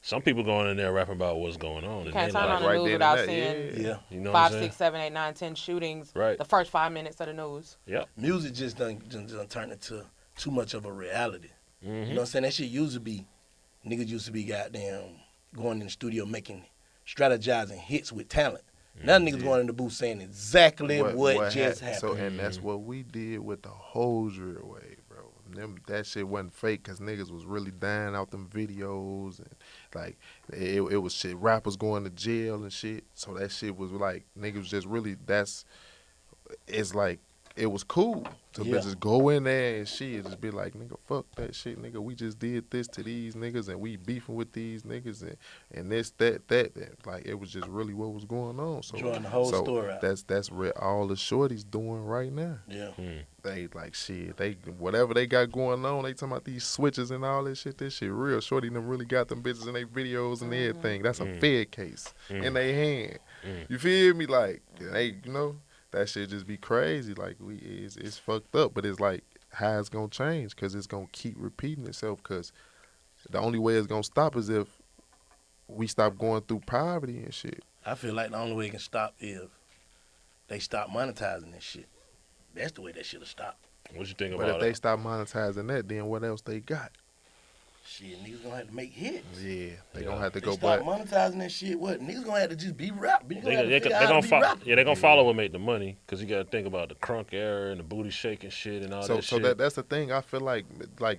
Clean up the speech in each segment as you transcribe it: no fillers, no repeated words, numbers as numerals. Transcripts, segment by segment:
some people going in there rapping about what's going on. You And can't then turn like, on the right news then without and seeing there, Yeah. you know what I'm 5, saying? 6, 7, 8, 9, 10 shootings. Right. The first 5 minutes of the news. Yep. Music just done turn into too much of a reality. Mm-hmm. You know what I'm saying? That shit used to be, niggas used to be goddamn going in the studio making, strategizing hits with talent. Now niggas going in the booth saying exactly what just happened. So, and that's what we did with the whole drill wave, bro. That shit wasn't fake because niggas was really dying out them videos and like it was shit. Rappers going to jail and shit. So that shit was like niggas just really it's like it was cool to just go in there and shit, just be like, nigga, fuck that shit, nigga. We just did this to these niggas and we beefing with these niggas and this, that. Like it was just really what was going on. So drawing the whole story out. That's what all the shorties doing right now. Yeah. They like shit. They whatever they got going on. They talking about these switches and all this shit. This shit real. Shorty them really got them bitches in their videos and everything. That's a Fed case in their hand. You feel me? Like they, you know. That shit just be crazy. Like it's fucked up, but it's like how it's gonna change because it's gonna keep repeating itself. Because the only way it's gonna stop is if we stop going through poverty and shit. I feel like the only way it can stop is they stop monetizing this shit. That's the way that shit'll stop. What you think But about if they it? stop monetizing that, then what else they got? Shit, niggas gonna have to make hits. Yeah, they gonna have to They go stop back. monetizing that shit. What niggas gonna have to just be rap? Niggas gonna have to They figure out how to be gonna rapping. they're gonna follow what make the money because you got to think about the crunk era and the booty shaking shit and all So that shit. that's the thing. I feel like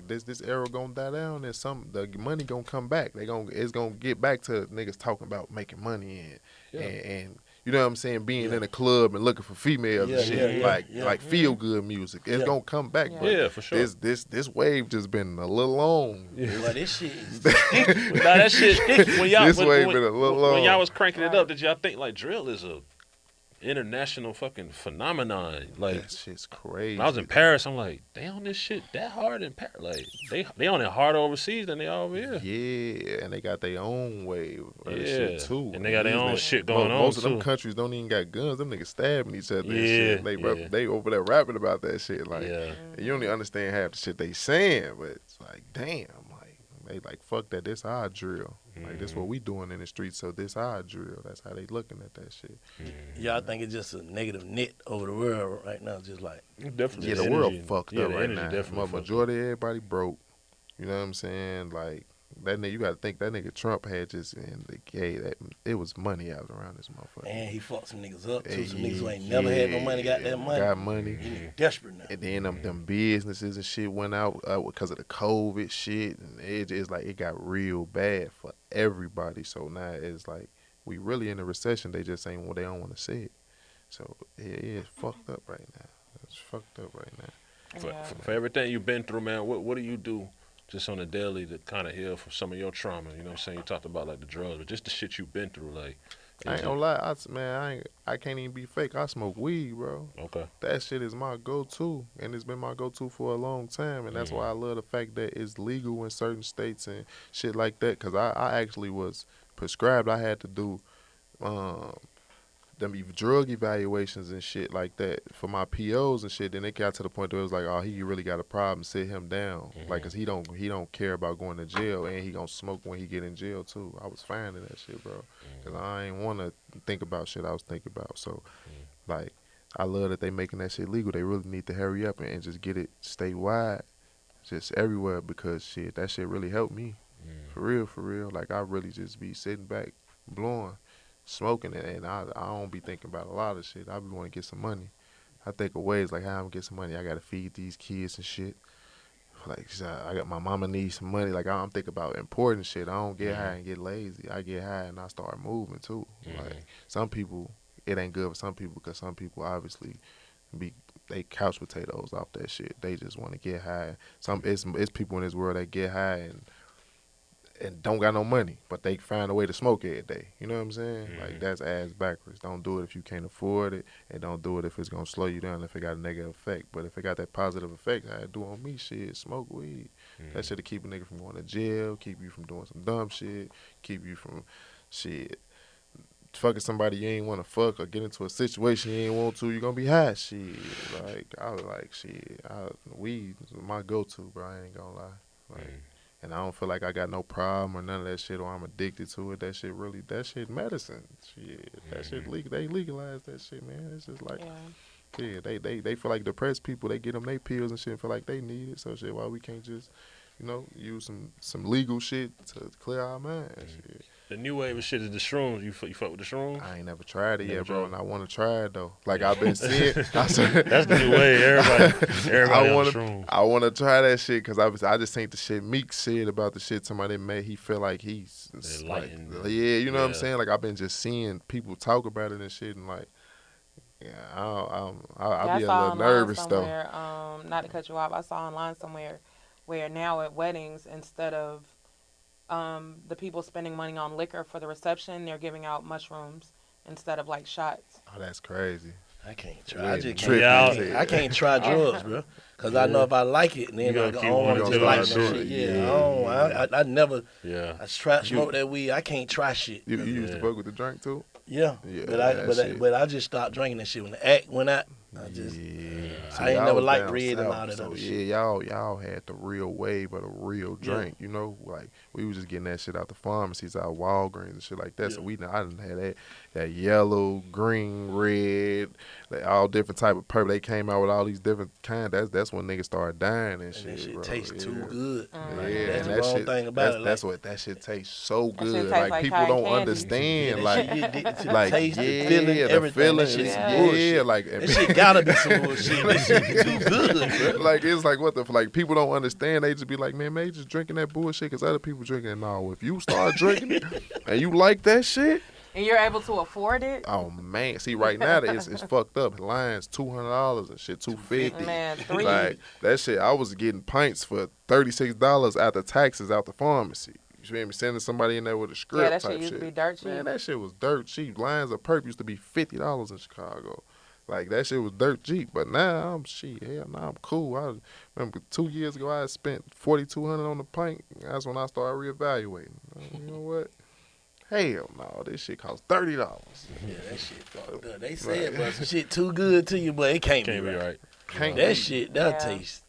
this era gonna die down and the money gonna come back. It's gonna get back to niggas talking about making money and you know what I'm saying, being in a club and looking for females and shit, like feel good music. It's gonna come back. Yeah. But Yeah, for sure. This wave just been a little long. Well, this shit is Nah, that shit. When y'all This wave been a little long. when y'all was cranking it up, did y'all think like drill is a international fucking phenomenon? Like That shit's crazy. when I was in Paris, I'm like, they on this shit that hard in Paris. Like they on it harder overseas than they are over here. Yeah, and they got their own wave of Yeah, shit too. and they got their own These shit niggas- going on Most of them too. countries don't even got guns. Them niggas stabbing each other. And Yeah, shit. yeah. They over there rapping about that shit. Like Yeah. you don't even understand half the shit they saying, but it's like damn, like they like fuck that. This our drill. Like this what we doing in the streets. So this our drill. That's how they looking at that shit. y'all think it's just a negative net over the world right now, just like Definitely. Yeah, the world fucked up the right energy now. definitely fucked Majority of everybody broke. You know what I'm saying? Like that nigga, you gotta think that nigga Trump had just in the gay that it was money out around this motherfucker. and he fucked some niggas up too. Some niggas who ain't never had no money got that money. Got money. He desperate now. And then them businesses and shit went out because of the COVID shit, and it's like it got real bad for everybody. So now it's like we really in a recession. They just ain't what they don't want to say it. So it's fucked up right now. It's fucked up right now. For everything you've been through, man, what do you do just on a daily to kind of heal from some of your trauma? You know what I'm saying? You talked about like the drugs, but just the shit you've been through, like. I ain't gonna lie, I can't even be fake. I smoke weed, bro. Okay. That shit is my go-to, and it's been my go-to for a long time, and that's why I love the fact that it's legal in certain states and shit like that. Cause I actually was prescribed. I had to do them drug evaluations and shit like that for my POs and shit. Then it got to the point where it was like, oh, he really got a problem. Sit him down, like, cause he don't care about going to jail, and he gonna smoke when he get in jail too. I was fine in that shit, bro, cause I ain't want to think about shit I was thinking about. So, like, I love that they making that shit legal. They really need to hurry up and just get it statewide, just everywhere, because shit, that shit really helped me, for real. Like, I really just be sitting back, blowing, smoking it, and I don't be thinking about a lot of shit. I be want to get some money. I think of ways like how I'm gonna get some money. I gotta feed these kids and shit. Like, I got my mama needs some money. Like, I'm thinking about important shit. I don't get high and get lazy. I get high and I start moving too. Like, some people, it ain't good for some people because some people obviously they couch potatoes off that shit. They just want to get high. It's people in this world that get high and don't got no money, but they find a way to smoke every day. You know what I'm saying? Like, that's ass backwards. Don't do it if you can't afford it, and don't do it if it's gonna slow you down, if it got a negative effect. But if it got that positive effect, I do on me, shit, smoke weed. That shit'll keep a nigga from going to jail, keep you from doing some dumb shit, keep you from shit fucking somebody you ain't want to fuck or get into a situation you ain't want to. You gonna be high, shit. Like, I was like, shit, weed is my go-to, bro. I ain't gonna lie. Like, And I don't feel like I got no problem or none of that shit, or I'm addicted to it. That shit medicine. Shit, that shit legal. They legalized that shit, man. It's just like, yeah, they feel like depressed people. They get them they pills and shit and feel like they need it. So shit, why we can't just, use some legal shit to clear our minds? Shit. The new wave of shit is the shrooms. You fuck with the shrooms? I ain't never tried it yet, bro, and I want to try it though. Like I've been seeing, That's the new way. Everybody on shrooms. I want to try that shit because I just think the shit Meek said about the shit somebody made. He feel like he's like, you know what I'm saying? Like I've been just seeing people talk about it and shit, and like, I'll be a little nervous though. Not to cut you off, I saw online somewhere where now at weddings, instead of the people spending money on liquor for the reception, they're giving out mushrooms instead of like shots. Oh, that's crazy. I can't try. I can't try drugs, bro. Cause I know if I like it, then I don't want to just like shit. Yeah, I never. Yeah. I smoke that weed. I can't try shit. You used to fuck with the drink too? Yeah. But I just stopped drinking that shit when the act went out. I ain't never liked red and all that other shit. Y'all had the real wave of the real drink, like we was just getting that shit out the pharmacies, out Walgreens and shit like that. So I didn't have that yellow, green, red, like all different type of purple. They came out with all these different kinds. That's when niggas started dying and shit. That shit bro. tastes too good. That's the wrong thing about it. That's what that shit tastes so good. Shit tastes like people don't candy. understand. Like taste, the feeling, everything. That shit's bullshit. Like that shit gotta be some bullshit. That shit too good, bro. Like it's like like people don't understand. They just be like, man, just drinking that bullshit because other people drinking it. No, if you start drinking it and you like that shit. And you're able to afford it? Oh man, see right now it's fucked up. Lines $200 and shit, $250. Man, $3. Like that shit, I was getting pints for $36 after taxes out the pharmacy. You feel me? Sending somebody in there with a script. Yeah, that type shit used to be dirt cheap. Man, that shit was dirt cheap. Lines of Perp used to be $50 in Chicago. Like that shit was dirt cheap. But now I'm cool. I remember 2 years ago I spent $4,200 on the pint. That's when I started reevaluating. You know what? Hell no, this shit costs $30. Yeah, that shit fucked up. They said, but some shit too good to you, but it can't be right. That shit, that tastes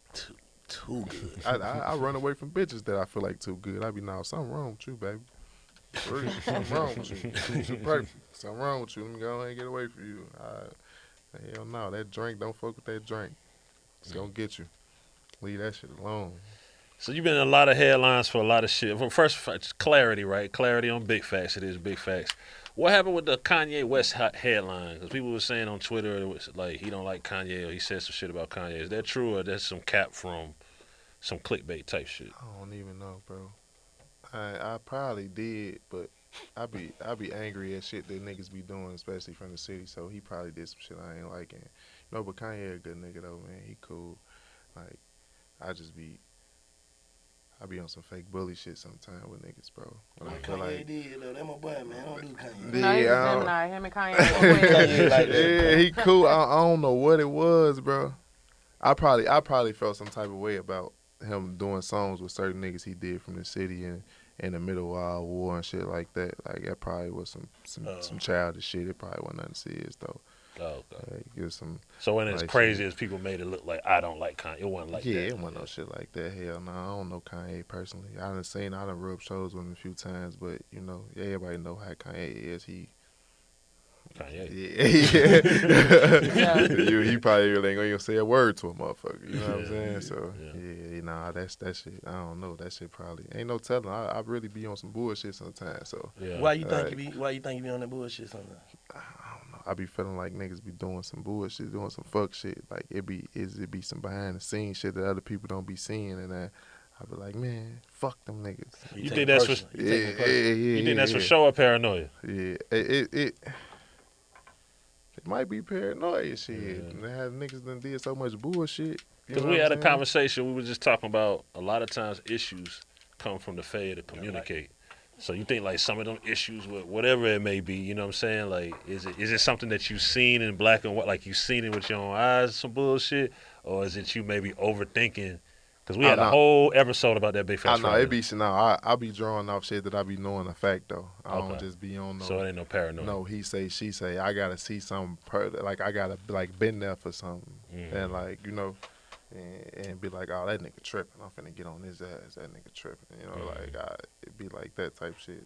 too good. I run away from bitches that I feel like too good. I be, something wrong with you, baby. Something wrong with you. Something wrong with you. Let me go ahead and get away from you. Hell no, that drink, don't fuck with that drink. It's gonna get you. Leave that shit alone. So you've been in a lot of headlines for a lot of shit. Well, first, clarity, right? Clarity on big facts. It is big facts. What happened with the Kanye West headline? Because people were saying on Twitter it was like he don't like Kanye or he said some shit about Kanye. Is that true or that's some cap from some clickbait type shit? I don't even know, bro. I probably did, but I be angry at shit that niggas be doing, especially from the city. So he probably did some shit I ain't liking. But Kanye a good nigga though, man. He cool. Like I be on some fake bully shit sometime with niggas, bro. When I feel Kanye did though. That my boy, man. I don't do Kanye. No, he's a Gemini. Him and Kanye. Yeah, he cool. I don't know what it was, bro. I probably felt some type of way about him doing songs with certain niggas he did from the city and in the middle of our war and shit like that. Like that probably was some childish shit. It probably wasn't nothing serious though. Oh, okay. So when it's crazy as people made it look like I don't like Kanye, it wasn't like that. Yeah, it wasn't no shit like that. Hell no, I don't know Kanye personally. I done rubbed shoulders with him a few times, but everybody know how Kanye is. Kanye. Yeah. He probably really ain't gonna say a word to a motherfucker. You know what I'm saying? So that shit. I don't know. That shit probably ain't no telling. I really be on some bullshit sometimes. So why you think you be on that bullshit sometimes? I don't know. I be feeling like niggas be doing some bullshit, doing some fuck shit. Like it be some behind the scenes shit that other people don't be seeing, and I be like, man, fuck them niggas. You think that's for You think that's for show or paranoia? Yeah, it might be paranoia shit. Yeah. Have niggas done did so much bullshit. Because we had a conversation. We were just talking about a lot of times issues come from the failure to communicate. So you think like some of them issues with whatever it may be, you know what I'm saying? Like, is it something that you've seen in black and white, like you've seen it with your own eyes, some bullshit, or is it you maybe overthinking? Because we had a whole episode about that big fat. I be drawing off shit that I be knowing a fact though. I don't just be on no. So it ain't no paranoia. No, he say, she say. I gotta see something. Like I gotta been there for something, and and be like, oh, that nigga tripping. I'm finna get on his ass. That nigga tripping. You know, like it'd be like that type shit.